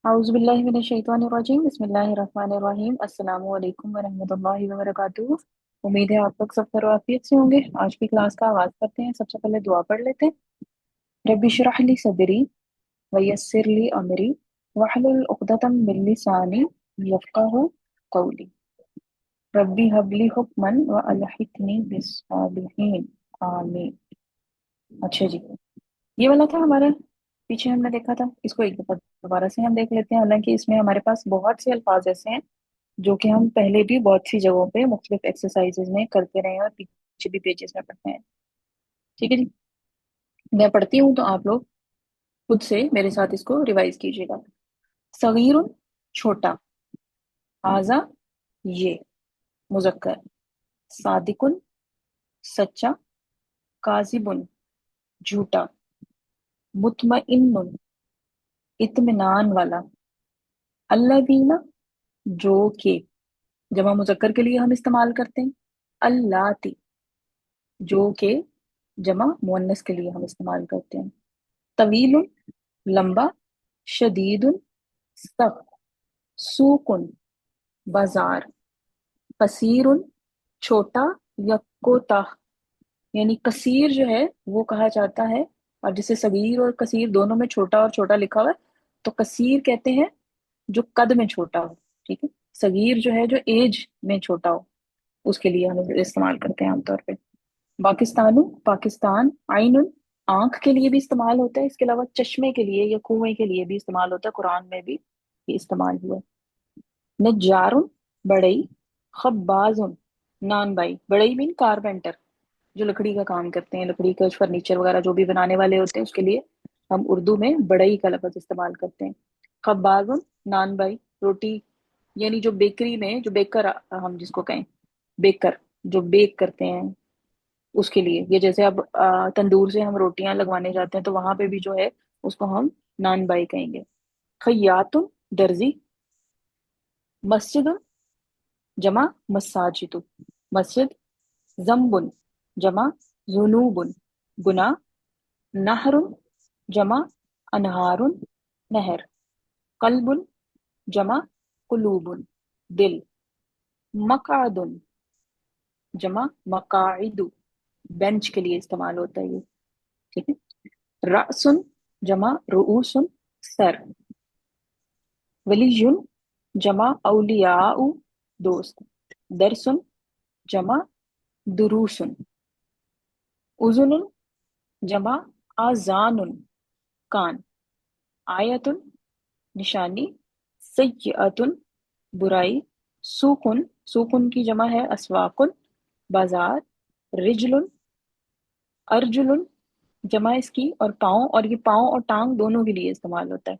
अऊज़ु बिल्लाहि मिनश शैतानिर रजीम बिस्मिल्लाहिर रहमानिर रहीम अस्सलामु अलैकुम व रहमतुल्लाहि व बरकातुहू। उम्मीद है आप लोग सब खैर आफियत से होंगे। आज की क्लास का आगाज करते हैं। सबसे पहले दुआ पढ़ लेते हैं। रब्बि इश्रह ली सदरी व यस्सिर ली अमरी वहलुल उक़दतम मिन लिसानी यफ़क़हू क़ौली। रब्बी हबली हुक्मन व अलहिक़नी बिस्सालिहीन आमीन। अच्छा जी, ये वाला था हमारा, पीछे हमने देखा था। इसको एक दफा दोबारा से हम देख लेते हैं। हालांकि इसमें हमारे पास बहुत से अल्फाज ऐसे हैं जो कि हम पहले भी बहुत सी जगहों पे मुख्तलिफ एक्सरसाइजेज में करते रहे हैं और पीछे भी पेजेस में पढ़ते हैं। ठीक है जी, मैं पढ़ती हूँ तो आप लोग खुद से मेरे साथ इसको रिवाइज कीजिएगा। सगीरुन छोटा, आजा ये मुजक्कर, सादिकुन सच्चा, काजिबुन झूठा, मुतमइन्नुन इत्मीनान वाला, अल्लज़ीना जो के जमा मुजक्कर के लिए हम इस्तेमाल करते हैं, अल्लाती जो के जमा मुअन्नस के लिए हम इस्तेमाल करते हैं, तवीलुन लंबा, शदीदुन सख्त, सूकुन बाजार, कसीरुन छोटा या कोता। यानी कसीर जो है वो कहा जाता है, और जिसे सगीर और कसीर दोनों में छोटा और छोटा लिखा हुआ है तो कसीर कहते हैं जो कद में छोटा हो। ठीक है, सगीर जो है जो एज में छोटा हो, उसके लिए हम इस्तेमाल करते हैं आमतौर पे। पाकिस्तानु पाकिस्तान, आइनुन आंख के लिए भी इस्तेमाल होता है। इसके अलावा चश्मे के लिए या कुएं के लिए भी इस्तेमाल होता है। कुरान में भी ये इस्तेमाल हुआ है। नज्जारुन बढ़ई, खब्बाजुन नान बाई। बढ़ई मीन कारपेंटर, जो लकड़ी का काम करते हैं, लकड़ी का फर्नीचर वगैरह जो भी बनाने वाले होते हैं उसके लिए हम उर्दू में बढ़ई का लफ्ज इस्तेमाल करते हैं। खब्बाजुन नान बाई, रोटी यानी जो बेकरी में जो बेकर हम जिसको कहें, बेकर जो बेक करते हैं उसके लिए। ये जैसे अब तंदूर से हम रोटियां लगवाने जाते हैं तो वहां पे भी जो है उसको हम नान बाई कहेंगे। खैयातुन दर्जी, मस्जिद जमा मसाजिदु मस्जिद, जम्बुन जमा जुनूबुन गुना, नहरुन जमा अनहारुन नहर, कल्बुन जमा कुलूबुन दिल, मकादुन जमा मकाइदु बेंच के लिए इस्तेमाल होता है ये। ठीक है, रअसुन जमा रुऊसुन सर, वलीयुन जमा औलियाउ दोस्त, दरसुन जमा दुरूसुन, उजुनुन जमा आजानुन कान, आयतुन निशानी, सय्यअतुन बुराई, सूकुन सूकुन की जमा है अस्वाकुन बाजार, रिजलुन अर्जुलुन जमा इसकी और पाँव, और ये पाँव और टांग दोनों के लिए इस्तेमाल होता है।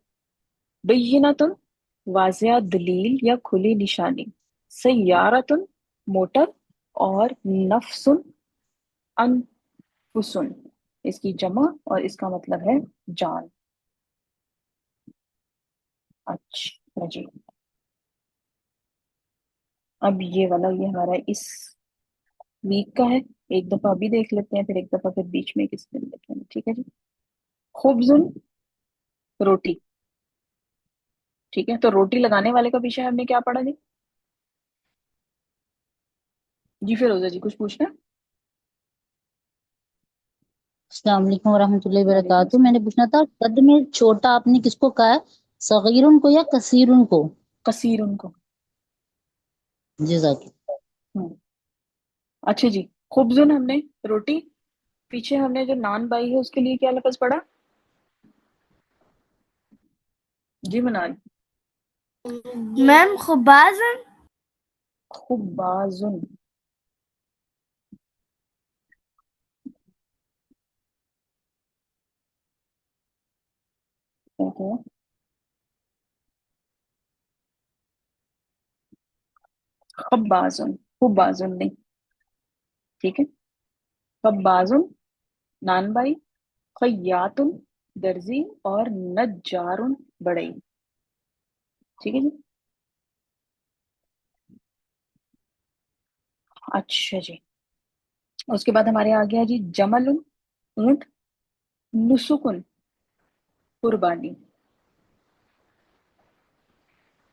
बय्यिनतुन वाज़िया दलील या खुली निशानी, सय्यारतुन मोटर, और नफ्सुन अनफुसुन इसकी जमा और इसका मतलब है जान। अच्छा जी, अब ये वाला ये हमारा इस वीक का है। एक दफा अभी देख लेते हैं, फिर एक दफा फिर बीच में किस दिन देखेंगे। ठीक है जी। खुब्जुन रोटी। ठीक है, तो रोटी लगाने वाले का विषय हमने क्या पढ़ा जी? जी फिरोजा जी कुछ पूछना है? अस्सलाम वालेकुम वरहमतुल्लाहि वालेकुम वबरकातुह। सलाम। मैंने पूछना था, कद में छोटा आपने किसको कहा है, सगीरुन को या कसीरुन को? कसीर उनको। जज़ाक। हम्म, अच्छा जी। खुब्जुन हमने रोटी, पीछे हमने जो नान बाई है उसके लिए क्या लफ्ज पढ़ा जी मनाल? मैम खुबाजन। खुबाजुन। ओके, खब्बाजुन, खुबाजुन नहीं। ठीक है, खब्बाजुन नान बाई, खैयातुन दर्जी, और नज्जारुन बढ़ई। ठीक है जी। अच्छा जी, उसके बाद हमारे आ गया जी जमलुन ऊंट, नुसुकुन कुर्बानी,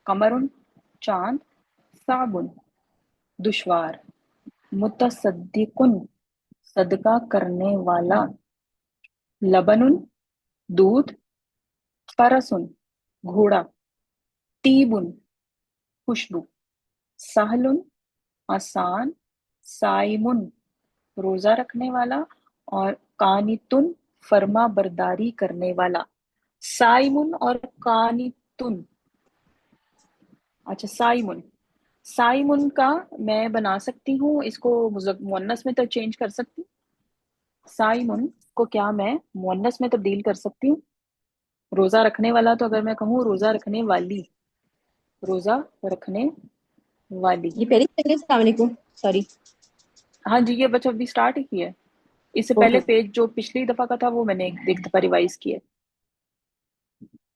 कमरुन चांद, साबुन दुश्वार, मुतसद्दिकुन सदका करने वाला, लबनुन दूध, फरसुन घोड़ा, तीबुन खुशबू, सहलुन आसान, साइमुन रोजा रखने वाला, और कानितुन फर्मा बरदारी करने वाला। साइमुन और कानितुन, अच्छा साइमुन, साइमुन का मैं बना सकती हूँ, इसको मुअन्नस में तो चेंज कर सकती हूँ। साइमुन को क्या मैं मुअन्नस में तब्दील कर सकती हूँ? रोजा रखने वाला, तो अगर मैं कहूँ रोजा रखने वाली, रोजा रखने वाली। ये पहली सेकंड अस्सलाम वालेकुम, सॉरी। हाँ जी, ये बच्चा अभी स्टार्ट ही किया है। इससे पहले ओके। पेज जो पिछली दफा का था वो मैंने एक दफा रिवाइज किया है।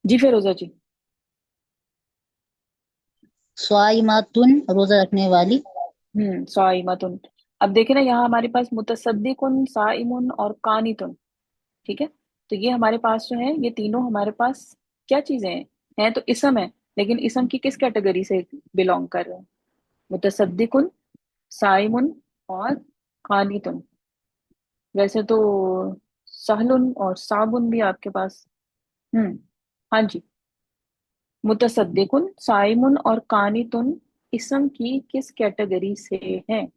जी फिरोजा जी। स्वाइमातुन रोजा रखने वाली। साइमतुन। अब देखे ना, यहाँ हमारे पास मुतसद्दिकुन, साइमुन और कानितुन, ठीक है। तो ये हमारे पास जो है, ये तीनों हमारे पास क्या चीजें हैं तो इसम है, लेकिन इसम की किस कैटेगरी से बिलोंग कर रहे हैं? मुतसद्दिकुन, साइमुन और कानितुन। वैसे तो सहलुन और साबुन भी आपके पास, हम्म, हाँ जी। मुतसद्दिकुन, साइमुन और कानितुन इसम की किस कैटेगरी से हैं?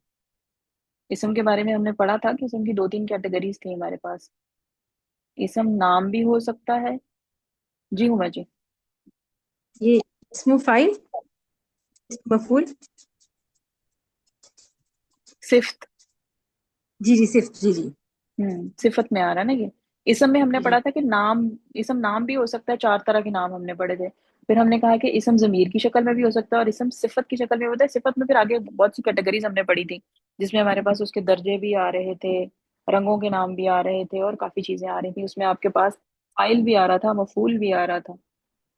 इसम के बारे में हमने पढ़ा था कि इसम की दो तीन कैटेगरीज थी हमारे पास। इसम नाम भी हो सकता है। जी हुमा जी। ये इस्मु फाइल, इस्मु मफूल। सिफ्त, जी जी, सिर्फ जी जी सिफत में आ रहा है ना ये। इसम में हमने जी। पढ़ा था कि नाम, इसम नाम भी हो सकता है, चार तरह के नाम हमने पढ़े थे। फिर हमने कहा कि इसम जमीर की शक्ल में भी हो सकता है और इसम सिफत की शक्ल में होता है। सिफत में फिर आगे बहुत सी कैटेगरीज हमने पढ़ी थी, जिसमें हमारे पास उसके दर्जे भी आ रहे थे, रंगों के नाम भी आ रहे थे और काफी चीजें आ रही थी। उसमें आपके पास फाइल भी आ रहा था, मफूल भी आ रहा था,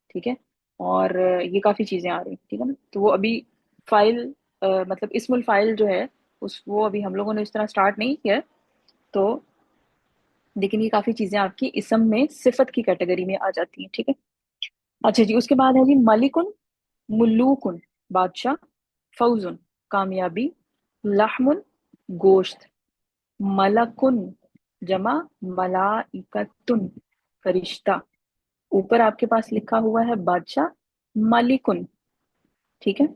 ठीक है। और ये काफी चीजें आ रही, ठीक है ना। तो वो अभी फाइल, मतलब इस्मुल फाइल जो है, उस वो अभी हम लोगों ने इस तरह स्टार्ट नहीं किया है। तो लेकिन ये काफी चीजें आपकी इसम में सिफत की कैटेगरी में आ जाती हैं, ठीक है। अच्छा जी, उसके बाद है जी मलिकुन, मुल्लूकुन बादशाह, फौजुन कामयाबी, लहमुन गोश्त, मलकुन जमा मलाइकतुन फरिश्ता। ऊपर आपके पास लिखा हुआ है बादशाह मलिकुन, ठीक है,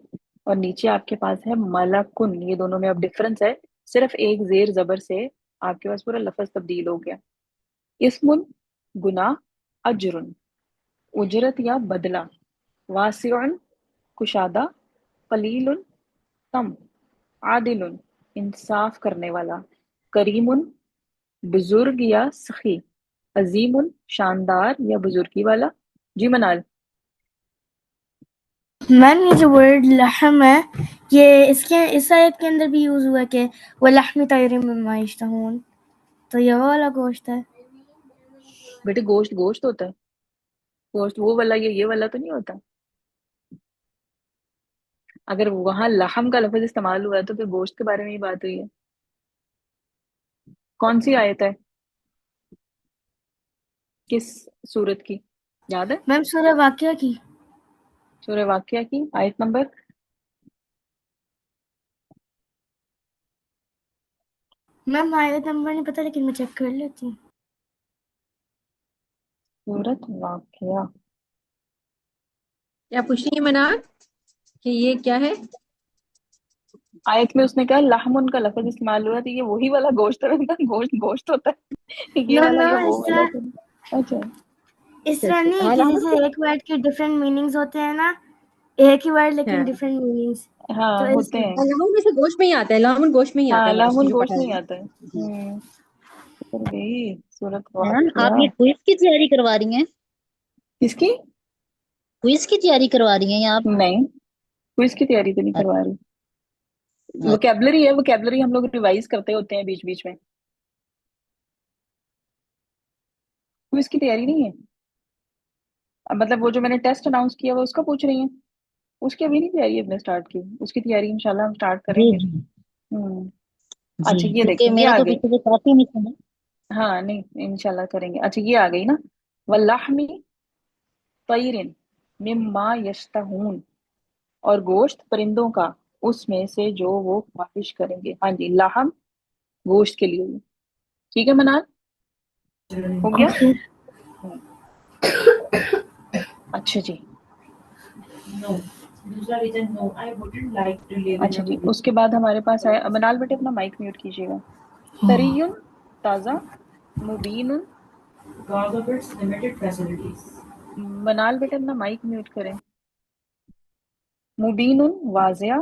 और नीचे आपके पास है मलकुन। ये दोनों में अब डिफरेंस है, सिर्फ एक जेर जबर से आपके पास पूरा लफ्ज तब्दील हो गया। इस्मुन गुनाह, अजरुन उजरत या बदला, वासिउन कुशादा, कलीलुन कम, आदिलुन इंसाफ करने वाला, करीमुन बुजुर्ग या सखी, अजीमुन शानदार या बुजुर्गी वाला। जी मनाल। मैम ये जो वर्ड लहम है, ये इसके इस आयत के अंदर भी यूज हुआ है कि वलहमी तैर मिम्मा यश्तहून, तो ये वो वाला गोश्त है। बेटे गोश्त गोश्त होता है, गोश्त वो वाला, ये वाला तो नहीं होता। अगर वहां लहम का लफ्ज इस्तेमाल हुआ है तो फिर गोश्त के बारे में ही बात हुई है। कौन सी आयत है, किस सूरत की, याद है? मैम सूरह वाक़िया की। सूरह वाक़िया की आयत नंबर, मैम आयत नंबर नहीं पता, लेकिन मैं चेक कर लेती हूँ। सूरत वाक़िया। क्या पूछ रही है मनार कि ये क्या है? आयत में उसने कहा लहमुन का लफ्ज इस्तेमाल हुआ, तो ये वही वाला गोश्त है। मैंने कहा गोश्त गोश्त होता है, ये नो वाला नो, या वो वाला तो नहीं। अच्छा इस अच्छा तरह अच्छा, नहीं है हाँ कि लाहौर जैसे में। एक वर्ड के डिफरेंट मीनिंग्स होते हैं ना, एक ही वर्ड लेकिन हाँ डिफरेंट मीनिंग्स। हाँ, तो इस होते हैं। हाँ, लाहौर में से गोश्त में ही आता है, लाहौर गोश्त में ही आता हाँ है, मोस्टली लहमुन जो गोश्त पता है नहीं मुझे। आता है। जी। कर गई सूरत मैम वाक़िया। आप ये क्विज की तैयारी करवा रही हैं? किसकी? क्विज की तैयारी करवा रही हैं या आप? नहीं, क्विज की तैयारी तो नहीं करवा रही। अच्छा। वोकेबलरी है, वोकेबलरी हम लोग रिवाइज करते होते हैं बीच बीच में, क्विज की तैयारी नहीं है। अब मतलब वो जो मैंने टेस्ट अनाउंस किया वो उसका पूछ रही हैं? उसकी अभी नहीं तैयारी हमने स्टार्ट की, उसकी तैयारी इंशाल्लाह हम स्टार्ट जी करेंगे। जी हम्म। जी, अच्छा ये क्योंकि देखें, ये मेरा आ तो गई। पीछे से काफी मिस है। हाँ नहीं, इंशाल्लाह करेंगे। अच्छा ये आ गई ना, वल्लाहमी तैरिन मिम्मा यश्तहून। اور گوشت پرندوں کا اس میں سے جو وہ خواہش کریں گے. ہاں جی لحم گوشت کے لیے. ٹھیک ہے منال ہو گیا. اوکے. اچھا جی اچھا جی اس کے بعد ہمارے پاس ہے منال بیٹے اپنا مائک میوٹ کیجیے گا. تریون تازہ. مبین منال بیٹے اپنا مائک میوٹ کریں. مبین واضح.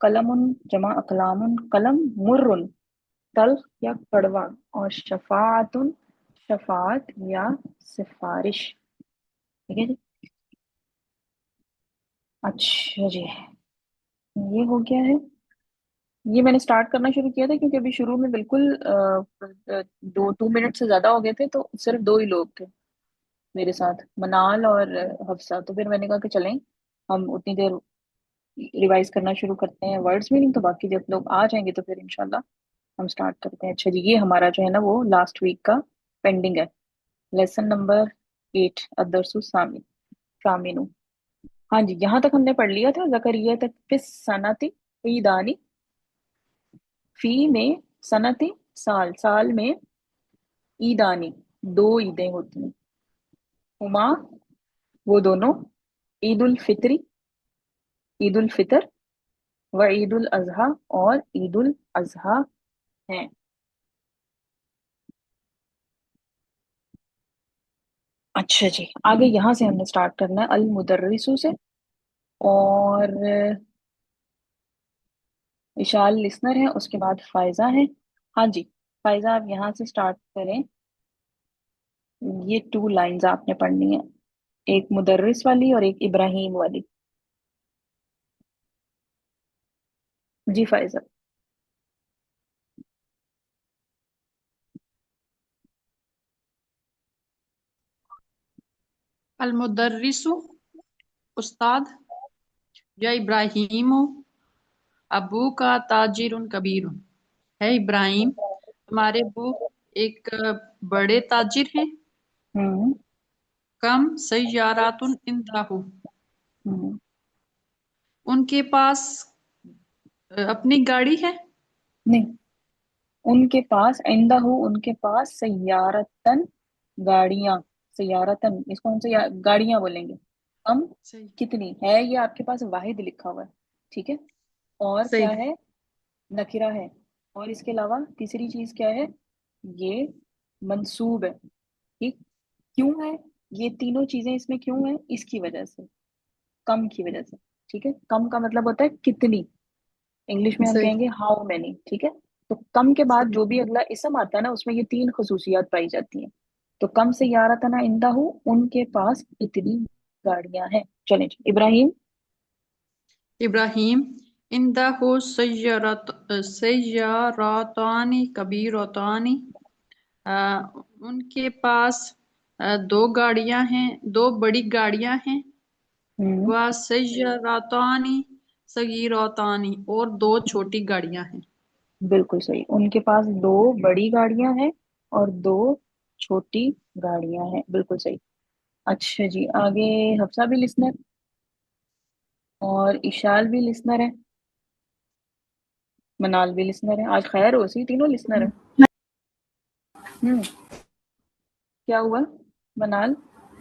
قلم جمع اقلام قلم. مر تلخ یا کڑوا. اور شفاعت شفاعت یا سفارش. ٹھیک ہے جی. اچھا جی یہ ہو گیا ہے. یہ میں نے سٹارٹ کرنا شروع کیا تھا کیونکہ ابھی شروع میں بالکل 2 منٹ سے زیادہ ہو گئے تھے تو صرف 2 ہی لوگ تھے میرے ساتھ منال اور حفصہ. تو پھر میں نے کہا کہ چلیں ہم اتنی دیر ریوائز کرنا شروع کرتے ہیں ورڈز میننگ. تو باقی جب لوگ آ جائیں گے تو پھر انشاءاللہ ہم سٹارٹ کرتے ہیں. اچھا جی یہ ہمارا جو ہے نا وہ لاسٹ ویک کا پینڈنگ ہے. Lesson number 8 الدرس الثامن. ہاں جی یہاں تک ہم نے پڑھ لیا تھا. زکریا تک فس سنتی عیدانی. فی میں سنتی سال. سال میں عیدانی 2 عیدیں ہوتی ہیں. ہما وہ دونوں. عید الفطری عید الفطر. و عید الاضحیٰ اور عید الاضحیٰ ہیں. اچھا جی آگے یہاں سے ہم نے سٹارٹ کرنا ہے المدرسو سے. اور اشال لسنر ہے اس کے بعد فائزہ ہے. ہاں جی فائزہ آپ یہاں سے سٹارٹ کریں. یہ 2 لائنز آپ نے پڑھنی ہے ایک مدرس والی اور ایک ابراہیم والی. جی فائزہ. المدرس استاد. یا ابراہیم ابو کا تاجر کبیر. ہے ابراہیم تمہارے ابو ایک بڑے تاجر ہیں. ہوں کم سیارات عندہ. ہوں ان کے پاس اپنی گاڑی ہے. نہیں ان کے پاس آئندہ ہو ان کے پاس سیارتن گاڑیاں. سیارتن اس کو ہم سے گاڑیاں بولیں گے. ہم صحیح کتنی ہے یہ آپ کے پاس واحد لکھا ہوا ہے. ٹھیک ہے. اور کیا صحیح ہے نکرہ ہے. اور اس کے علاوہ تیسری چیز کیا ہے یہ منصوب ہے. ٹھیک کیوں ہے یہ تینوں چیزیں اس میں کیوں ہیں اس کی وجہ سے کم کی وجہ سے. ٹھیک ہے کم کا مطلب ہوتا ہے کتنی. انگلش میں ہم صحیح کہیں گے ہاؤ مینی. ٹھیک ہے تو کم کے بعد صحیح جو بھی اگلا اسم آتا ہے نا اس میں یہ 3 خصوصیات پائی جاتی ہیں. تو کم سے یارتنا اندہ ہو ان کے پاس اتنی گاڑیاں ہیں. چلیں جی ابراہیم. ابراہیم عندہ سیاراتانی کبیرتانی. ان کے پاس 2 گاڑیاں ہیں 2 بڑی گاڑیاں ہیں. ہوں وہ سیاراتانی صغیرتانی اور 2 چھوٹی گاڑیاں ہیں. بالکل صحیح. ان کے پاس 2 بڑی گاڑیاں ہیں اور 2 چھوٹی گاڑیاں ہیں. بالکل صحیح. اچھا جی آگے حفصہ بھی لسنر اور اشال بھی لسنر ہے. منال بھی لسنر ہے. آج خیر ہو سی تینوں لسنر ہے. کیا ہوا منال.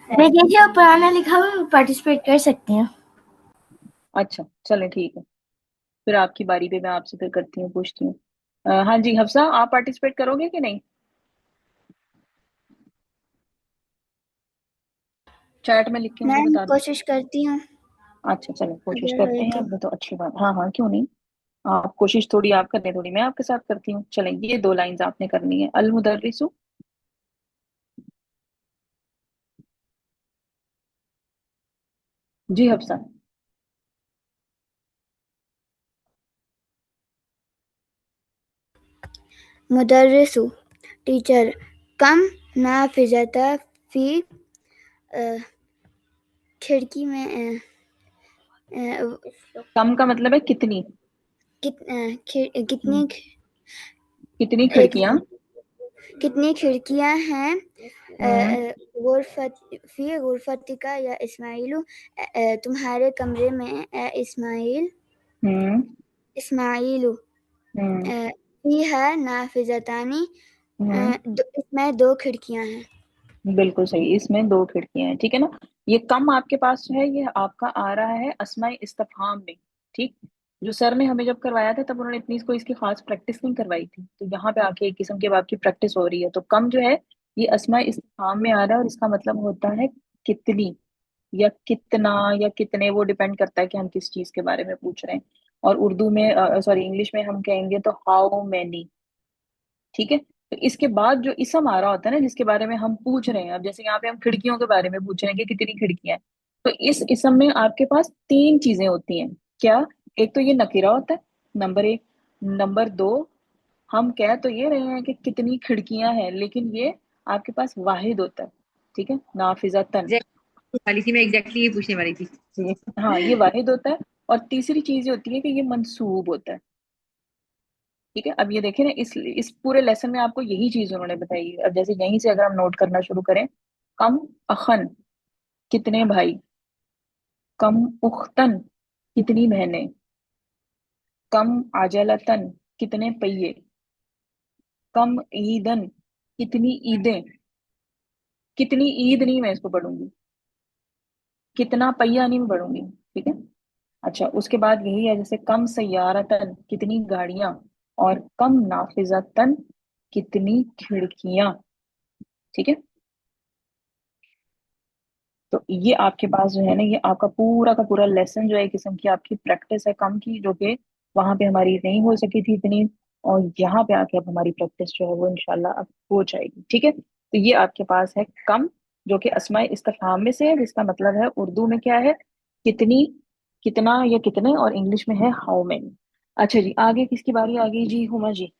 میں کہتی ہوں پرانا لکھا ہوا پارٹیسپیٹ کر سکتی ہیں. اچھا چلیں ٹھیک ہے پھر آپ کی باری پہ میں آپ سے پھر کرتی ہوں پوچھتی ہوں. ہاں جی حفصہ آپ پارٹیسپیٹ کرو گے کہ نہیں. چیٹ میں لکھ کے مجھے میں بتا دیں. کوشش کرتی ہوں اچھا چلیں کوشش اگر کرتے ہوئے ہیں. اب تو اچھی بات. ہاں ہاں کیوں نہیں. آپ کوشش تھوڑی آپ کریں تھوڑی میں آپ کے ساتھ کرتی ہوں. چلیں یہ 2 لائنز آپ نے کرنی ہے. المدرسو جی حفصہ. مدرسو ٹیچر. کم نافذۃ فی کھڑکی میں کم کا مطلب ہے کتنی. کتنی کتنی ایک کھڑکیاں. कितनी खिड़कियां हैं हम्म फी गुरफतिका या इस्माइलू तुम्हारे कमरे में इस्माइल हम्म इस्माइलू हम्म फीहा नाफिजतानी हम्म इसमें 2 खिड़कियां हैं। बिल्कुल सही, इसमें दो खिड़कियां हैं, ठीक है ना। ये कम आपके पास जो है ये आपका आ रहा है अस्माए इस्तफहाम में, ठीक। जो सर ने हमें जब करवाया था तब उन्होंने इतनी कोई इसकी खास प्रैक्टिस नहीं करवाई थी, तो यहाँ पे आके एक किस्म की अब आपकी प्रैक्टिस हो रही है। तो कम जो है ये अस्माए इस्तफहाम में आ रहा है और इसका मतलब होता है कितनी या कितना या कितने, वो डिपेंड करता है कि हम किस चीज के बारे में पूछ रहे हैं। और उर्दू में सॉरी इंग्लिश में हम कहेंगे तो हाउ मैनी, ठीक है। तो इसके बाद जो इसम आ रहा होता है ना जिसके बारे में हम पूछ रहे हैं, अब जैसे यहाँ पे हम खिड़कियों के बारे में पूछ रहे हैं कि कितनी खिड़कियां हैं, तो इस इसम में आपके पास तीन चीजें होती हैं। क्या? एक तो ये नकीरा होता है, नंबर एक। नंबर दो, हम कह तो ये रहे हैं कि कितनी खिड़कियां हैं, लेकिन ये आपके पास वाहिद होता है, ठीक है, नाफिजतन। Exactly वाली थी, मैं एग्जैक्टली ये पूछने वाली थी जी। हाँ, ये वाहिद होता है। और तीसरी चीज ये होती है कि ये मंसूब होता है, ठीक है। अब ये देखें ना, इस पूरे लेसन में आपको यही चीज उन्होंने बताई है। अब जैसे यहीं से अगर हम नोट करना शुरू करें, कम अखन, कितने भाई। कम उख्तन, कितनी बहनें। कम आजलतन, कितने पहिए। कम ईदन, कितनी ईदें। कितनी ईद नहीं मैं इसको पढ़ूंगी, कितना पहिया नहीं मैं पढ़ूंगी, ठीक है। अच्छा, उसके बाद यही है जैसे कम सय्यारतन, कितनी गाड़ियां। और कम नाफिजतन, कितनी खिड़कियां, ठीक है। तो ये आपके पास जो है ना, ये आपका पूरा का पूरा लेसन जो है एक किस्म की आपकी प्रैक्टिस है कम की, जो कि वहां पे हमारी नहीं हो सकी थी इतनी। और यहाँ पे आके अब हमारी प्रैक्टिस जो है वो इंशाल्लाह अब हो जाएगी, ठीक है। तो ये आपके पास है कम, जो कि अस्माए इस्तिफहाम में से है, जिसका मतलब है उर्दू में क्या है, कितनी, कितना या कितने, और इंग्लिश में है हाउ मेनी। अच्छा जी, आगे किसकी बारी आ गई जी? हुमा जी,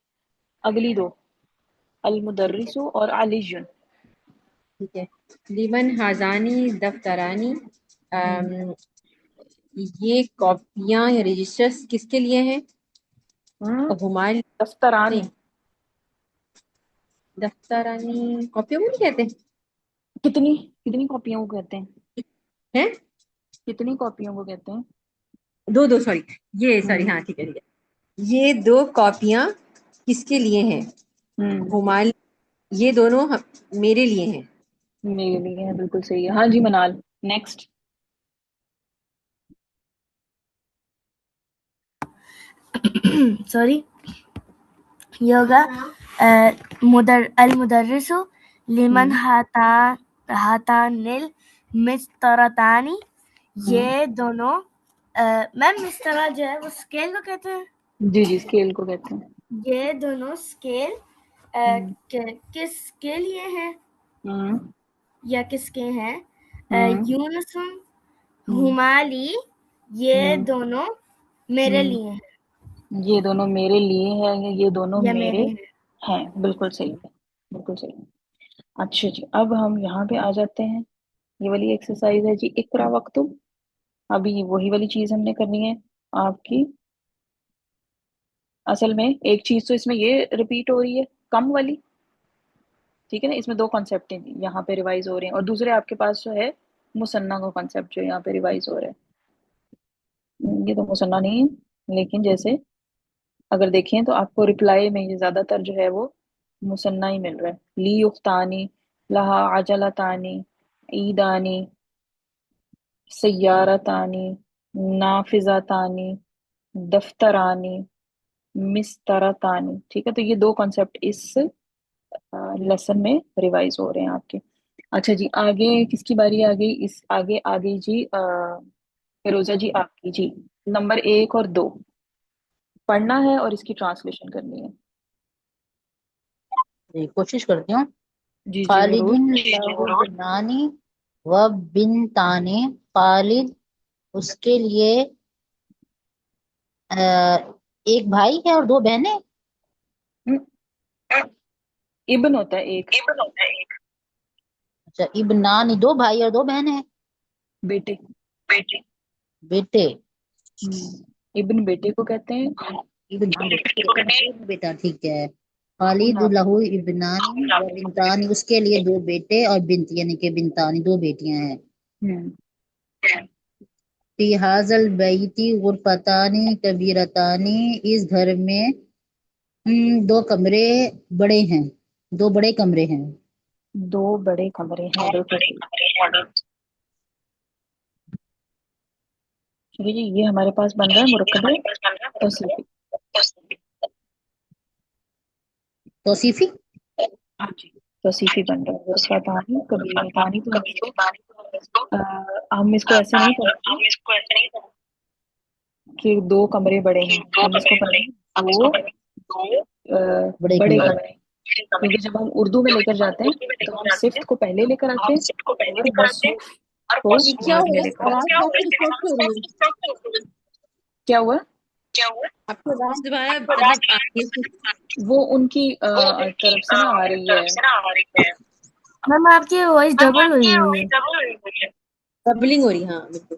अगली दो, अल मुदर्रिसु और अलीजुन। ठीक है। लिमन हाजानी दफ्तरानी, हम्म अम, ये कॉपियां या रजिस्टर्स किसके लिए हैं? हम्म, हुमायूं, दफ्तरानी। नहीं, दफ्तरानी कॉपियों को नहीं कहते कितनी, कितनी कॉपियों को कहते हैं? हैं? कितनी कॉपियों को कहते हैं? दो दो, सॉरी, ये सॉरी, हम्म हाँ ठीक है ठीक है। ये दो कॉपियां किसके लिए हैं? हम्म, हुमायूं, ये दोनों मेरे लिए हैं। मेरे लिए है, बिल्कुल सही है। हाँ जी मनाल, नेक्स्ट। सॉरी, ये होगा अल मुदर्रिसु लिमन हम्म हातानिल मिस्तरतानी। हम्म, ये दोनों मैम मिस्तरा जो है वो स्केल को कहते हैं। जी जी, स्केल को कहते हैं। ये दोनों स्केल हम्म किसके लिए हैं हम्म या किसके हैं? हम्म यूनुसुन हम्म हुमाली, ये हम्म दोनों मेरे हम्म, लिए हैं ये दोनों मेरे लिए हैं या ये दोनों या मेरे मेरे हैं। हैं, बिल्कुल सही है, बिल्कुल सही है। अच्छा जी, अब हम यहाँ पे आ जाते हैं। ये वाली एक्सरसाइज है जी, इकरा वक्तु। अभी वही वाली चीज हमने करनी है आपकी। असल में एक चीज तो इसमें ये रिपीट हो रही है, कम वाली, ठीक है ना। इसमें दो कॉन्सेप्ट यहाँ पे रिवाइज हो रहे हैं, और दूसरे आपके पास जो है मुसन्ना का कॉन्सेप्ट जो यहाँ पे रिवाइज हो रहा है। ये तो मुसन्ना नहीं है, लेकिन जैसे अगर देखें तो आपको रिप्लाई में ये ज्यादातर जो है वो मुसन्ना ही मिल रहा है। ली उफ्तानी, लहा अजलतानी, ईदानी, सय्यारतानी, नाफिजातानी, दफ्तरानी, मिस्तरतानी, ठीक है। तो ये दो कॉन्सेप्ट इस लेसन में रिवाइज हो रहे हैं आपके। अच्छा जी, आगे किसकी बारी आ गई? इस आगे आ गई जी फिरोजा जी, आपकी जी। नंबर एक और दो पढ़ना है और इसकी ट्रांसलेशन करनी है। जी, कोशिश करती हूँ। जी जी जरूर। खालिदिन लहु बिनानी व बिनताने। खालिद, उसके लिए एक भाई है और दो बहनें। हम्म, इब्न होता है एक, अच्छा, इब्नानी, दो भाई और दो बहनें हैं। बेटे। बेटे। इब्न बेटे को कहते हैं। इब्न बेटे को कहते हैं, एक बेटा, ठीक है। खालिद नाम। लहू इब्नानी व बिनतानी, उसके लिए दो बेटे और बिनत यानी कि बिनतानी दो बेटियां हैं। हम्म। फी हाजल बैती गुरफतानी कबीरतानी, इस घर में दो कमरे बड़े हैं, दो बड़े कमरे हैं। दो बड़े कमरे हैं, बिल्कुल सही। चलिए जी, ये हमारे पास बन रहा है मुरक्कबे तौसीफी। तौसीफी। हाँ जी, तौसीफी बन रहा है। गुरफतानी कबीरतानी, तो हम इसको ऐसे नहीं पढ़ेंगे कि दो कमरे बड़े हैं, हम इसको पढ़ेंगे दो बड़े बड़े कमरे। कमरे। क्योंकि जब हम उर्दू में लेकर जाते हैं तो हम सिफ्त को पहले लेकर आते हैं और मौसूफ को ये क्या बाद में हुआ? लेकर आवाज आते हैं। काफी रिफ्लेक्ट हो रही है। क्या हुआ? आपकी आवाज दोबारा मतलब आ रही है। वो उनकी तरफ से ना आ रही है। मैम आपकी वॉइस डबल हुई हुई है। डबलिंग हो रही है, हाँ बिल्कुल।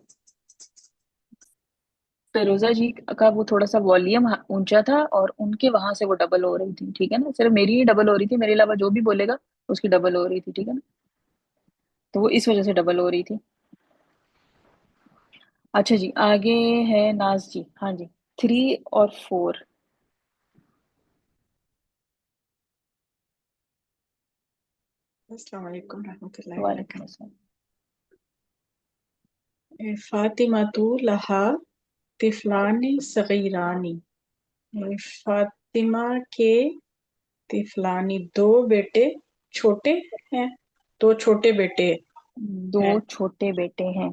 फिरोजा जी का वो थोड़ा सा वॉल्यूम ऊंचा था और उनके वहां से वो डबल हो रही थी, ठीक है ना। सिर्फ मेरी ही डबल हो रही थी, मेरे अलावा जो भी बोलेगा उसकी डबल हो रही थी, ठीक है ना। तो वो इस वजह से डबल हो रही थी। अच्छा जी, आगे है नाज जी। हाँ जी, 3 और 4। अस्सलाम वालेकुम रहमतुल्लाहि व वालेकुम बरकातहू। अस्सलाम। फातिमातु लहा तिफलानी सगीरानी। फातिमा के तिफलानी, दो बेटे छोटे हैं, दो छोटे बेटे दो हैं। छोटे बेटे हैं।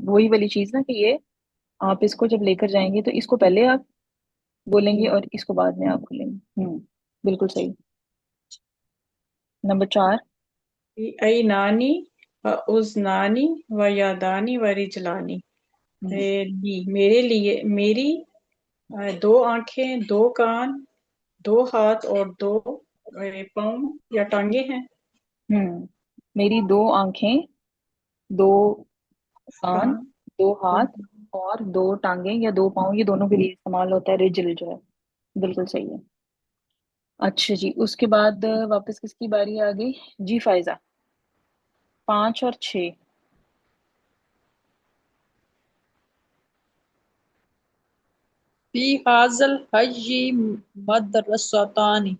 वही वाली चीज ना कि ये आप इसको जब लेकर जाएंगे तो इसको पहले आप बोलेंगे और इसको बाद में आप बोलेंगे। बिल्कुल सही। नंबर 4। ऐ नानी व उज़नानी व यादानी व रिजलानी। मेरे लिए, मेरी दो आंखें, दो कान, दो हाथ और दो पाँव या टांगे हैं। मेरी दो आंखें, दो कान, कान। दो हाथ और दो टांगे या दो पाँव, ये दोनों के लिए इस्तेमाल होता है रिजल जो है। बिल्कुल सही है। अच्छा जी, उसके बाद वापस किसकी बारी आ गई? जी फायजा। 5 और 6। फी हाजल हज्जी मदरसतानी।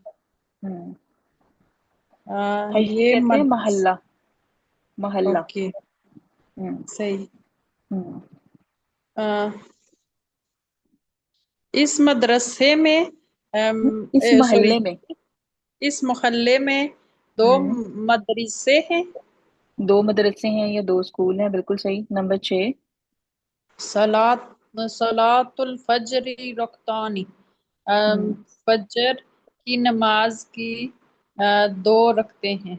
हम्म हज ये कहते हैं मद महल्ला, महल्ला। ओके, हम्म सही। हम्म अ, इस मदरसे में इस सॉरी, मोहल्ले में। इस मोहल्ले में दो हम्म मदरसे हैं। दो मदरसे हैं या दो स्कूल हैं, बिल्कुल सही। नंबर 6। सलात सलातुल फजरी रक्तानी। हम्म फजर की नमाज की दो रखते हैं।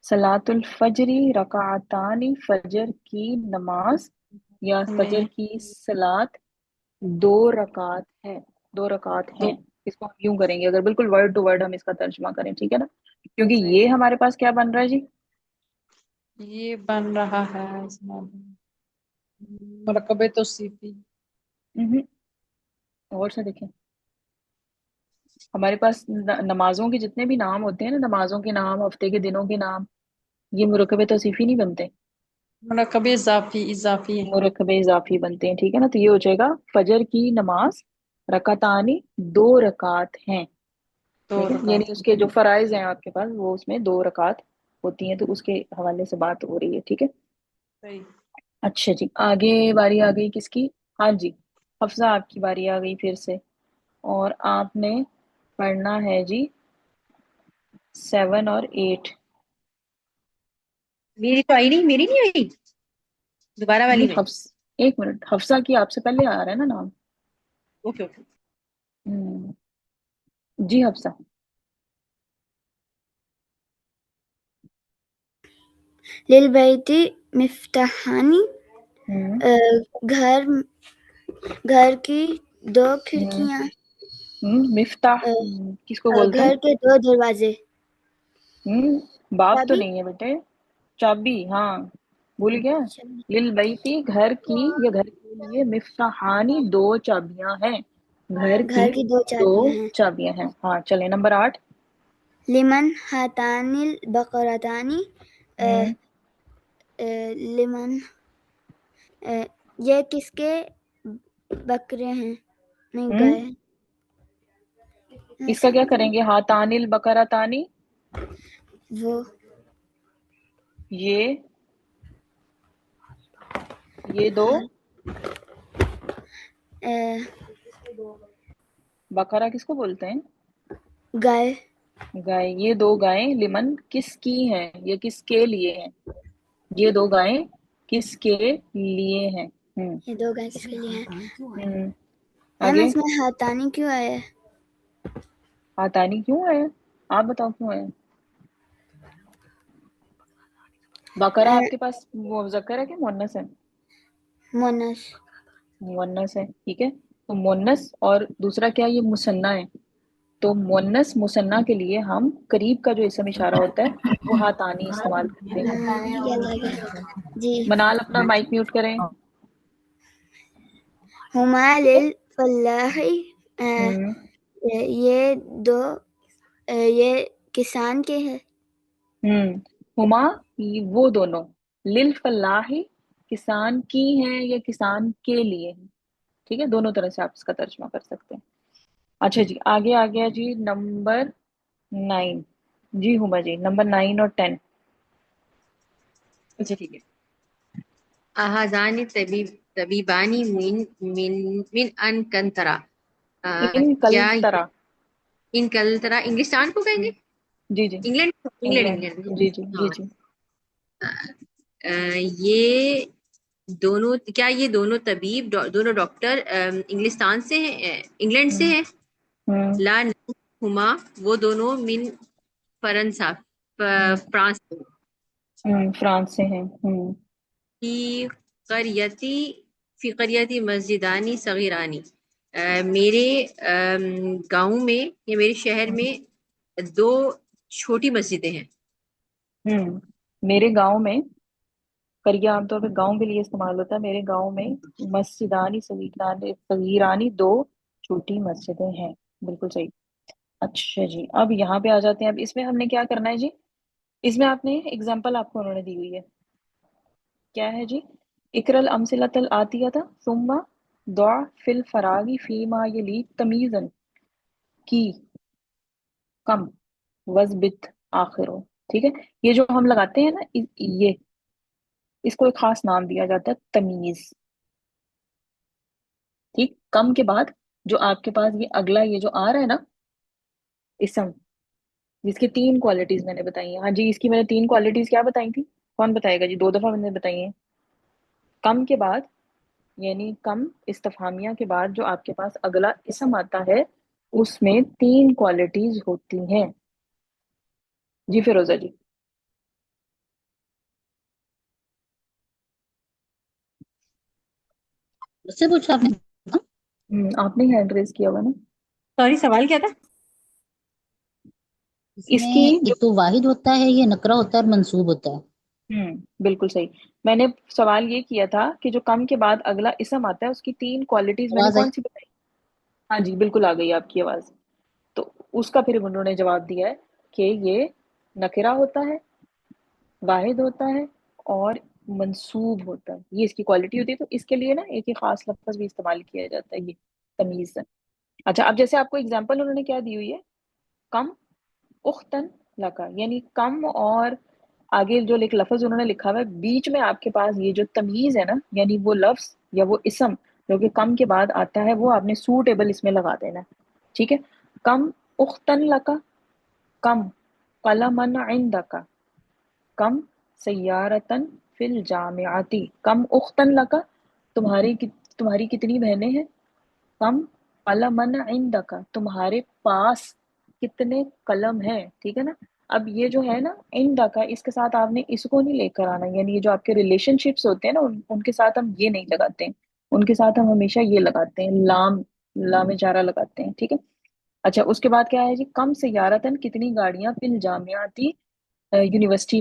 सलातुल फजरी रकातानी, फजर की नमाज या फजर में की सलात 2 रकात है। 2 रकात दो, हैं। इसको हम यूं करेंगे अगर बिल्कुल वर्ड टू वर्ड हम इसका तर्जुमा करें, ठीक है ना। क्योंकि सही। ये हमारे पास क्या बन रहा है जी? ये बन रहा है मरकबे तो सीपी। हम्म, और से देखें। हमारे पास नमाजों के जितने भी नाम होते हैं ना, नमाजों के नाम, हफ्ते के दिनों के नाम, ये मुरकबे तौसीफी नहीं बनते, मरकबे इजाफी इजाफी है। मुरकबे इजाफी बनते हैं, ठीक है ना। तो ये हो जाएगा फजर की नमाज रकातानी, 2 रकात हैं। दो ठीक है, यानी रकात। उसके जो फराइज हैं आपके पास वो उसमें 2 रकात होती हैं, तो उसके हवाले से बात हो रही है, ठीक है। सही। अच्छा जी, आगे बारी आ गई किसकी? हाँ जी, हफ्सा आपकी बारी आ गई फिर से। और आपने पढ़ना है जी 7 और 8। मेरी तो आई नहीं, मेरी नहीं आई दोबारा जी वाली में। हफ्स एक मिनट, हफ्सा की आपसे पहले आ रहा है ना नाम। Okay okay. हम्म, जी हफ्सा। लिल बैती मिफ्ताहानी, हम्म घर घर की दो हम्म खिड़कियां, मिफ्ताह किसको बोलते हैं? घर के दो दरवाजे। बाप तो चाबी। नहीं है बेटे, चाबी। हाँ, भूल गया। लिल बैती, घर की या घर के लिए, मिफ्ताहानी, 2 चाबियां हैं। घर की घर की दो दो चाबियां हैं। चाबियां हैं। हाँ चले, नंबर 8। لمن ہاتان البقرتانی لمن یہ کس کے بکرے ہیں نہیں گائے اس کا کیا کریں گے؟ ہاتان البقرتانی، وہ یہ دو بقرہ کس کو بولتے ہیں؟ گائے گائے، یہ دو گائیں لمن کس کی ہیں، یہ کس کے لیے ہیں، یہ دو گائیں کس کے لیے ہیں۔ یہ دو گائے کس کے لیے ہیں؟ ہوں میم آگے اس میں ہاتانی کیوں آیا ہے؟ ہاتانی کیوں ہے؟ آپ بتاؤ کیوں ہے؟ بقرہ آپ کے پاس وہ مذکر ہے کہ مؤنث ہے؟ مونس مؤنث ہے، ٹھیک ہے، تو مؤنث اور دوسرا کیا یہ مثنیٰ ہے، تو مؤنث مثنیٰ کے لیے ہم قریب کا جو اسم اشارہ ہوتا ہے وہ ہاتانی استعمال کرتے ہیں۔ یہ الگ ہے جی۔ منال اپنا مائک میوٹ کریں۔ ہما للفلاح ہوں یہ دو یہ کسان کے ہیں۔ ہما وہ دونوں، للفلاح کسان کی ہیں یا کسان کے لیے ہیں، ٹھیک ہے، دونوں طرح سے آپ اس کا ترجمہ کر سکتے ہیں۔ اچھا جی آگے آ گیا جی نمبر 9، جی ہما جی نمبر 9 اور 10۔ اچھا ٹھیک ہے۔ احزان طبیبانی من ان کنترا، ان کل کیا طرح، ان کلترا انگلستان کو کہیں گے؟ جی جی انگلینڈ انگلینڈ، جی جی جی جی یہ دونوں، کیا یہ دونوں طبیب دونوں ڈاکٹر انگلستان سے ہیں، انگلینڈ سے ہیں؟ لا ہما وہ دونوں من فرنسا فرانس سے، فرانس سے ہیں۔ فی قریتی مسجدانی صغیرانی، میرے گاؤں میں یا میرے شہر میں دو چھوٹی مسجدیں ہیں۔ میرے گاؤں میں، قریہ عام طور پہ گاؤں کے لیے استعمال ہوتا ہے، میرے گاؤں میں مسجدانی صغیرانی دو چھوٹی مسجدیں ہیں، بالکل صحیح۔ اچھا جی اب یہاں پہ آ جاتے ہیں، اب اس میں ہم نے کیا کرنا ہے جی، اس میں آپ نے ایگزامپل آپ کو انہوں نے دی ہوئی ہے، کیا ہے جی، اقرا الامثلۃ الآتیہ ثم ضع فی الفراغ فیما یلی تمیزا کی کم وضبط آخرو، ٹھیک ہے، یہ جو ہم لگاتے ہیں نا یہ اس کو ایک خاص نام دیا جاتا ہے تمیز، ٹھیک، کم کے بعد جو آپ کے پاس یہ اگلا یہ جو آ رہا ہے نا اسم، جس کی 3 کوالٹیز میں نے بتائی ہیں، ہاں جی اس کی میں نے 3 کوالٹیز کیا بتائی تھی، کون بتائے گا جی؟ 2 دفعہ میں نے بتائی ہیں۔ کم کے بعد یعنی کم استفہامیہ کے بعد جو آپ کے پاس اگلا اسم آتا ہے اس میں 3 کوالٹیز ہوتی ہیں۔ جی فیروزہ جی اس سے پوچھا آپ نے؟ آپ نے ہینڈ ریز کیا ہوا نا، سوری سوال کیا تھا؟ اس اس میں کی جو ایک تو واحد ہوتا ہے، یہ نکرہ ہوتا ہے اور منصوب ہوتا ہے۔ بالکل صحیح، میں نے سوال یہ کیا تھا کہ جو کم کے بعد اگلا اسم آتا ہے اس کی 3 کوالٹیز میں نے آواز آئی؟ کون سی بتائی؟ ہاں جی بالکل آ گئی آپ کی آواز، تو اس کا پھر انہوں نے جواب دیا ہے کہ یہ نکرہ ہوتا ہے، واحد ہوتا ہے اور منصوب ہوتا ہے، یہ اس کی کوالٹی ہوتی ہے، تو اس کے لیے نا ایک ہی خاص لفظ بھی استعمال کیا جاتا ہے، یہ تمیز ہے۔ اچھا اب جیسے آپ کو اگزامپل انہوں نے کیا دی ہوئی ہے، کم اختن لکا، یعنی کم اور آگے جو ایک لفظ انہوں نے لکھا ہوا ہے بیچ میں آپ کے پاس یہ جو تمیز ہے نا، یعنی وہ لفظ یا وہ اسم جو کہ کم کے بعد آتا ہے وہ آپ نے سوٹیبل اس میں لگا دینا، ٹھیک ہے، کم اختن لکا، کم قلمن عندک، کم سیارتن فی الجامعاتی، کم اختن لکا تمہاری کتنی بہنیں ہیں، کم قلمن عندک تمہارے پاس کتنے قلم ہیں، ٹھیک ہے نا، اب یہ جو ہے نا عندک اس کے ساتھ آپ نے اس کو نہیں لے کر آنا، یعنی یہ جو آپ کے ریلیشن شپس ہوتے ہیں نا ان کے ساتھ ہم یہ نہیں لگاتے ہیں، ان کے ساتھ ہم ہمیشہ یہ لگاتے ہیں لام جارہ لگاتے ہیں، ٹھیک ہے۔ اچھا اس کے بعد کیا ہے جی، کم سیارتن کتنی گاڑیاں فی الجامعاتی یونیورسٹی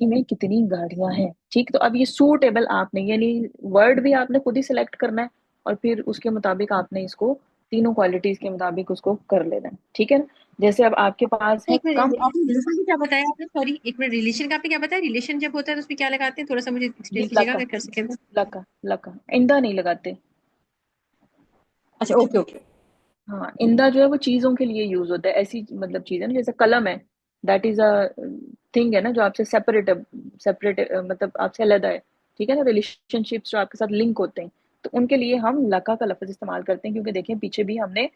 میں کتنی گاڑیاں ہیں، ٹھیک، تو اب یہ سوٹیبل آپ نے یعنی ورڈ بھی آپ نے خود ہی سلیکٹ کرنا ہے اور پھر اس کے مطابق آپ نے اس کو تینوں کوالٹیز کے مطابق اس کو کر لینا ہے، ٹھیک ہے نا. جیسے اب آپ کے پاس ہے ایک منٹ، کم. آپ نے ریلیشن کیا بتایا آپ نے؟ سوری ایک منٹ، ریلیشن کا آپ نے کیا بتایا؟ ریلیشن جب ہوتا ہے تو اس میں کیا لگاتے ہیں؟ تھوڑا سا مجھے ایکسپلین کیجیے گا لکا اگر کر سکیں تو. لکا لکا اندا نہیں لگاتے. اچھا اوکے اوکے. ہاں اندا جو ہے وہ چیزوں کے لیے یوز ہوتا ہے، ایسی مطلب چیز ہے نا، جیسے قلم ہے، دیٹ از اے تھنگ ہے نا جو آپ سے سیپریٹ مطلب آپ سے علیحدہ ہے، ٹھیک ہے نا. ریلیشن شپس جو آپ کے ساتھ لنک ہوتے ہیں تو ان کے لیے ہم لکا کا لفظ استعمال کرتے ہیں، کیونکہ دیکھیں پیچھے بھی ہم نے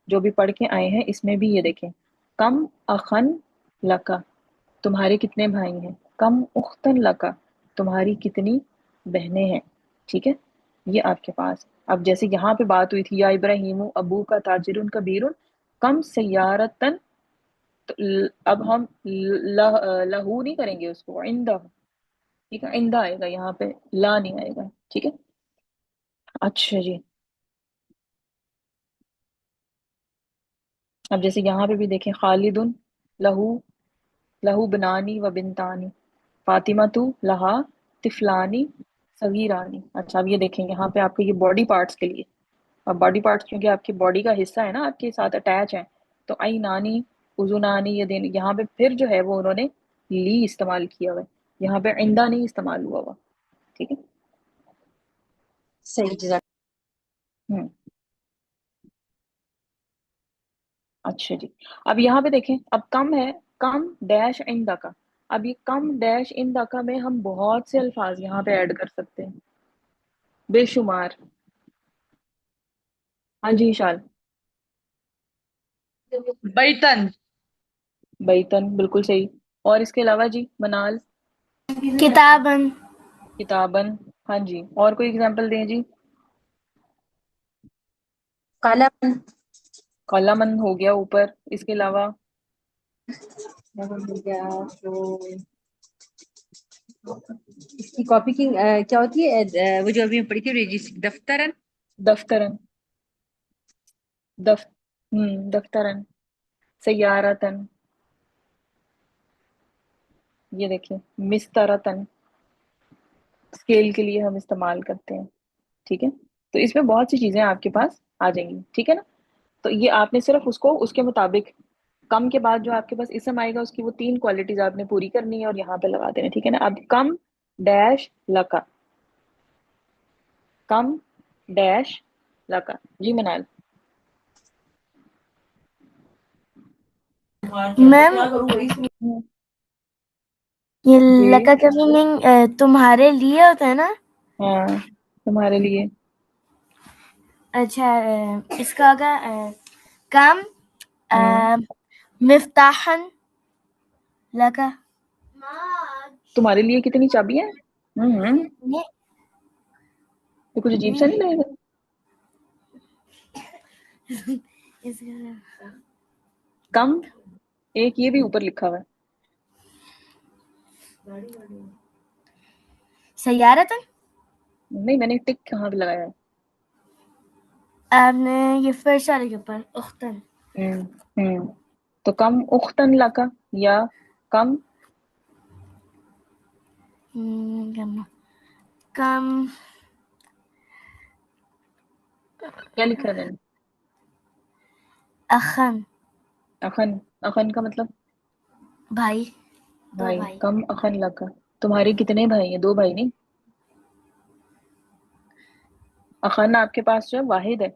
جو بھی پڑھ کے آئے ہیں اس میں بھی یہ دیکھیں کم اخن لکا تمہارے کتنے بھائی ہیں، کم اختن لکا تمہاری کتنی بہنیں ہیں، ٹھیک ہے. یہ آپ کے پاس اب جیسے یہاں پہ بات ہوئی تھی یا ابراہیم ابو کا تاجر کبیر کم سیارتن، تو اب ہم لہو نہیں کریں گے اس کو، عندہ، ٹھیک ہے، عندہ آئے گا یہاں پہ، لا نہیں آئے گا، ٹھیک ہے. اچھا جی، اب جیسے یہاں پہ بھی دیکھیں خالد لہو لہو بنانی و بنتانی، فاطمہ تو لہا طفلانی صغیرانی. اچھا اب یہ دیکھیں یہاں پہ آپ کو یہ باڈی پارٹس کے لیے، اب باڈی پارٹس کیونکہ آپ کی باڈی کا حصہ ہے نا، آپ کے ساتھ اٹیچ ہیں، تو ای نانی اذنانی یہ دین، یہاں پہ پھر جو ہے وہ انہوں نے لی استعمال کیا ہوا ہے، یہاں پہ عندہ نہیں استعمال ہوا ہوا، ٹھیک ہے. صحیح جزاک. ہوں اچھا جی، اب یہاں پہ دیکھیں اب کم ہے، کم ڈیش عندہ کا، اب یہ کم ڈیش عندہ کا میں ہم بہت سے الفاظ یہاں پہ ایڈ کر سکتے ہیں، بے شمار. ہاں جی شال. بیتن. بیتن بالکل صحیح. اور اس کے علاوہ جی منال. کتابن. کتابن. ہاں جی، اور کوئی اگزامپل دیں جی. قلم. قلمن ہو گیا اوپر، اس کے علاوہ ہو گیا تو اس کی کاپی کی کیا ہوتی ہے وہ جو ابھی میں پڑھی تھی، دفترن. دفترن. دفترن. سیارتن. یہ دیکھیں مسترتن، اسکیل کے لیے ہم استعمال کرتے ہیں، ٹھیک ہے. تو اس میں بہت سی چیزیں آپ کے پاس آ جائیں گی، ٹھیک ہے نا. تو یہ آپ نے صرف اس کو اس کے مطابق کم کے بعد جو آپ کے پاس اسم آئے گا اس کی وہ 3 کوالٹیز آپ نے پوری کرنی ہے اور یہاں پہ لگا دینا، ٹھیک ہے نا. اب کم ڈیش لکا، کم ڈیش لکا. جی منال. میم یہ جی لکا کا میننگ تمہارے لیے ہوتا ہے نا. ہاں تمہارے لیے. اچھا اس کا ہوگا کم ہوں مفتاحن لکا. تمہارے لیے کتنی چابیاں ہیں؟ یہ تو کچھ عجیب سا نہیں لگے گا؟ اس کا کم ایک یہ بھی اوپر لکھا ہوا ہے. سیارتن. نہیں میں نے ٹک کہاں پہ لگایا ہے؟ آپ نے یہ فرسٹ والے کے اوپر اختن. ہوں تو کم اختن لکا یا کم کم کیا لکھا ہے؟ اخن. اخن. اخن کا مطلب بھائی، دو بھائی. بھائی. کم اخن لکا تمہارے کتنے بھائی ہیں؟ 2 بھائی نہیں. اخن آپ کے پاس جو ہے واحد ہے،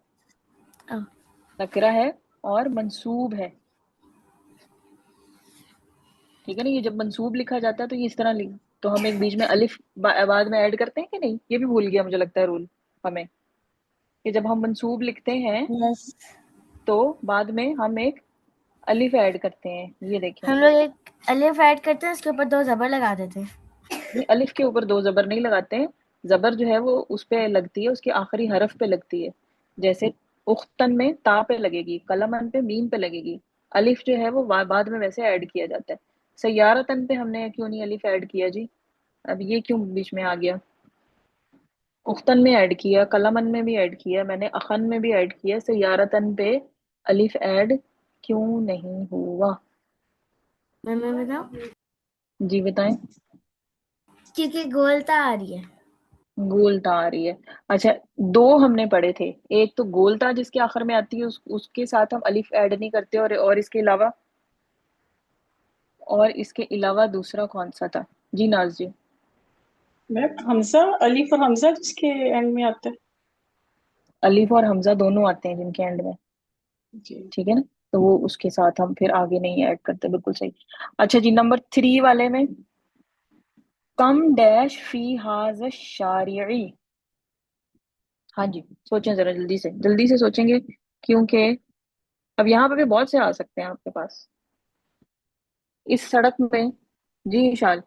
نکرہ ہے اور منصوب ہے، ٹھیک ہے نا. یہ جب منصوب لکھا جاتا ہے تو یہ اس طرح تو ہم ایک بیچ میں الف بعد میں ایڈ کرتے ہیں کہ نہیں؟ یہ بھی بھول گیا مجھے لگتا ہے رول ہمیں، کہ جب ہم منصوب لکھتے ہیں یس. تو بعد میں ہم ایک الف ایڈ کرتے ہیں. یہ دیکھیں ہم لوگ ایک الف ایڈ کرتے ہیں، اس کے اوپر 2 زبر لگا دیتے ہیں. نہیں، الف کے اوپر 2 زبر نہیں لگاتے ہیں، زبر جو ہے وہ اس پہ لگتی ہے، اس کے آخری حرف پہ لگتی ہے. جیسے اختن میں تا پہ لگے گی، قلمن پہ میم پہ لگے گی. الف جو ہے وہ بعد میں ویسے ایڈ کیا جاتا ہے. سیارتن پہ ہم نے کیوں نہیں الف ایڈ کیا جی؟ اب یہ کیوں بیچ میں آ گیا؟ اختن میں ایڈ کیا، قلمن میں بھی ایڈ کیا، میں نے اخن میں بھی ایڈ کیا، سیارتن پہ الف ایڈ کیوں نہیں ہوا؟ میں بتاؤں، جی بتائیں. کیونکہ گولتا آ رہی ہے. गूलता आ रही है। अच्छा, दो हमने पढ़े थे, एक तो गोलता जिसके आखिर में आती है उसके साथ हम अलिफ ऐड नहीं करते, और इसके अलावा दूसरा कौन सा था जी नाज जी? मैं हमजा, अलीफ और हमजा जिसके एंड में आता है। अलिफ और हमजा दोनों आते हैं जिनके एंड में, जी। ठीक है ना, तो वो उसके साथ हम फिर आगे नहीं ऐड करते, बिल्कुल सही। अच्छा जी, नंबर 3 वाले में, कम डैश फी हाज शारिई। हाँ जी, सोचें जरा, जल्दी से सोचेंगे, क्योंकि अब यहाँ पे भी बहुत से आ सकते हैं आपके पास इस सड़क में। जी विशाल?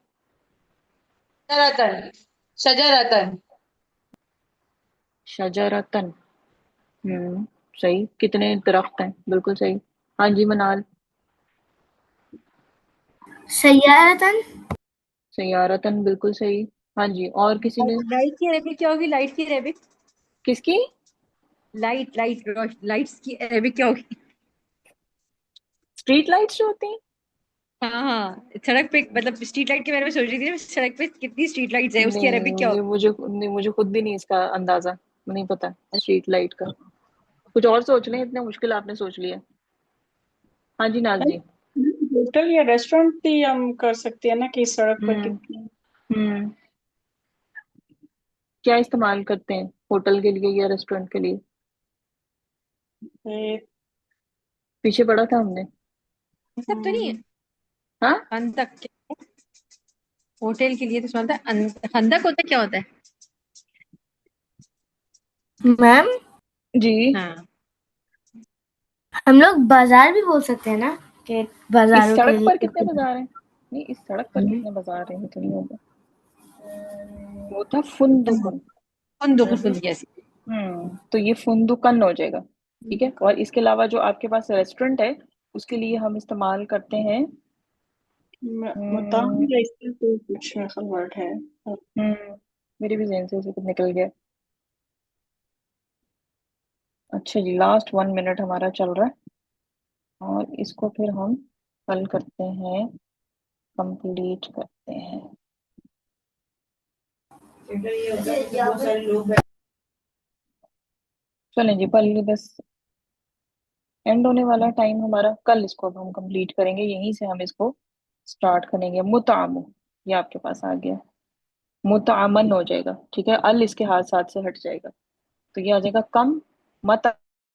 शजरतन, शजरतन। शजरतन। हम्म, सही, कितने दरख्त हैं, बिल्कुल सही। हाँ जी मनाल? सय्यारतन। सयारतन, बिल्कुल सही। हाँ जी, और किसी ने? लाइट की अरेबिक क्या होगी? लाइट की अरेबिक? किसकी? लाइट लाइट लाइट्स की अरेबिक क्या होगी? स्ट्रीट लाइट्स जो होती हैं। हाँ हाँ, सड़क पे, मतलब स्ट्रीट लाइट के बारे में सोच रही थी, सड़क पे कितनी स्ट्रीट लाइट्स है, उसकी अरेबिक क्या नहीं, होगी? मुझे खुद भी नहीं इसका अंदाजा, नहीं पता स्ट्रीट लाइट का। कुछ और सोच लें, इतना मुश्किल आपने सोच लिया। हाँ जी नाज जी? होटल या रेस्टोरेंट भी हम कर सकते हैं ना, कि सड़क पर हम्म। कितनी। हम्म। क्या इस्तेमाल करते हैं होटल के लिए या रेस्टोरेंट के लिए? ए, पीछे पढ़ा था हमने। सब तो नहीं है। हाँ। खंदक, होटल के लिए तो सुना था खंदक होता है, क्या होता है? मैम, जी। हाँ। हम लोग बाजार भी बोल सकते हैं ना, कि इस बाजारों के सड़क पर लिए। कितने बाजार हैं? नहीं, इस सड़क पर कितने बाजार हैं, तो नहीं होगा, वो था फुंदुकन। फुंदुक, यस। तो ये फुंदुकन हो जाएगा, ठीक है। और इसके अलावा जो आपके पास रेस्टोरेंट है, उसके लिए हम इस्तेमाल करते हैं। मताम हम्म। या इसका कोई कुछ वर्ड है। हम्म, मेरे भी जहन से कुछ निकल गया। अच्छा जी, लास्ट 1 मिनट हमारा चल रहा है, और इसको फिर हम हल करते हैं, कंप्लीट करते हैं। चलें जी, पहले बस एंड होने वाला टाइम हमारा, कल इसको अब हम कंप्लीट करेंगे, यहीं से हम इसको स्टार्ट करेंगे। मुतामु, ये आपके पास आ गया, मुतामन हो जाएगा, ठीक है, अल इसके हाथ साथ से हट जाएगा, तो ये आ जाएगा कम मत